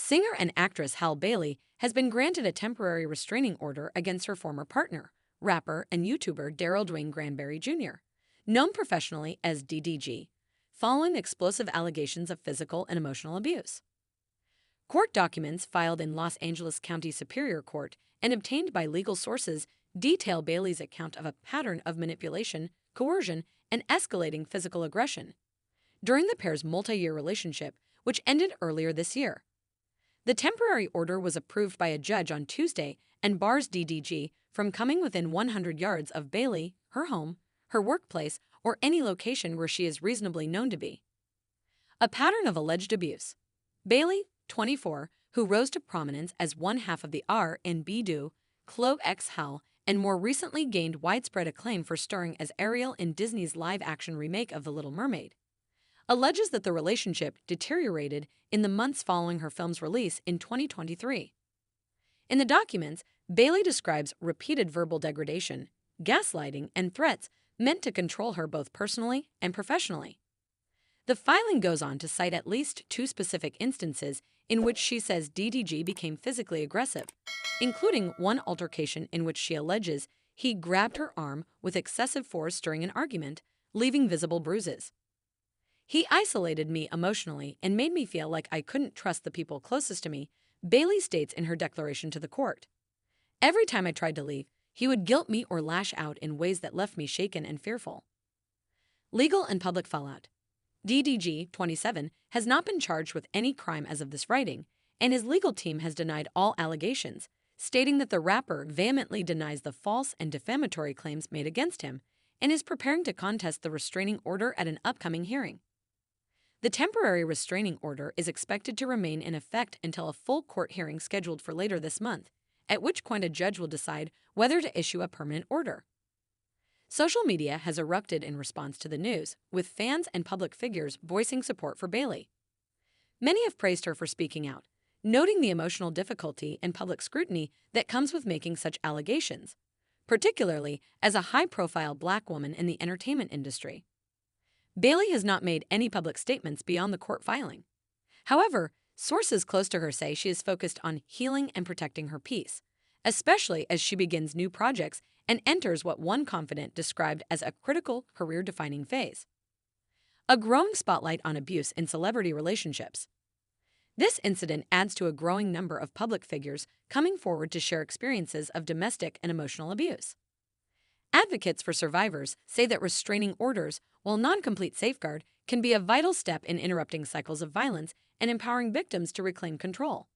Singer and actress Halle Bailey has been granted a temporary restraining order against her former partner, rapper and YouTuber Daryl Dwayne Granberry Jr., known professionally as DDG, following explosive allegations of physical and emotional abuse. Court documents filed in Los Angeles County Superior Court and obtained by legal sources detail Bailey's account of a pattern of manipulation, coercion, and escalating physical aggression during the pair's multi-year relationship, which ended earlier this year. The temporary order was approved by a judge on Tuesday and bars DDG from coming within 100 yards of Bailey, her home, her workplace, or any location where she is reasonably known to be. A pattern of alleged abuse. Bailey, 24, who rose to prominence as one half of the R&B Chloe X Hal and more recently gained widespread acclaim for starring as Ariel in Disney's live-action remake of The Little Mermaid, alleges that the relationship deteriorated in the months following her film's release in 2023. In the documents, Bailey describes repeated verbal degradation, gaslighting, and threats meant to control her both personally and professionally. The filing goes on to cite at least 2 specific instances in which she says DDG became physically aggressive, including one altercation in which she alleges he grabbed her arm with excessive force during an argument, leaving visible bruises. "He isolated me emotionally and made me feel like I couldn't trust the people closest to me," Bailey states in her declaration to the court. "Every time I tried to leave, he would guilt me or lash out in ways that left me shaken and fearful." Legal and public fallout. DDG, 27, has not been charged with any crime as of this writing, and his legal team has denied all allegations, stating that the rapper vehemently denies the false and defamatory claims made against him and is preparing to contest the restraining order at an upcoming hearing. The temporary restraining order is expected to remain in effect until a full court hearing scheduled for later this month, at which point a judge will decide whether to issue a permanent order. Social media has erupted in response to the news, with fans and public figures voicing support for Bailey. Many have praised her for speaking out, noting the emotional difficulty and public scrutiny that comes with making such allegations, particularly as a high-profile Black woman in the entertainment industry. Bailey has not made any public statements beyond the court filing. However, sources close to her say she is focused on healing and protecting her peace, especially as she begins new projects and enters what one confidant described as a critical, career-defining phase. A growing spotlight on abuse in celebrity relationships. This incident adds to a growing number of public figures coming forward to share experiences of domestic and emotional abuse. Advocates for survivors say that restraining orders, while non-complete safeguard, can be a vital step in interrupting cycles of violence and empowering victims to reclaim control.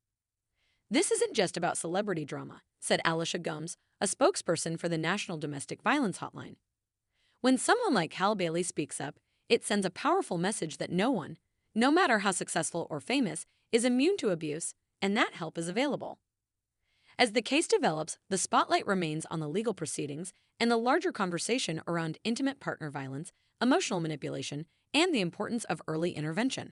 "This isn't just about celebrity drama," said Alicia Gomes, a spokesperson for the National Domestic Violence Hotline. "When someone like Halle Bailey speaks up, it sends a powerful message that no one, no matter how successful or famous, is immune to abuse, and that help is available." As the case develops, the spotlight remains on the legal proceedings and the larger conversation around intimate partner violence, emotional manipulation, and the importance of early intervention.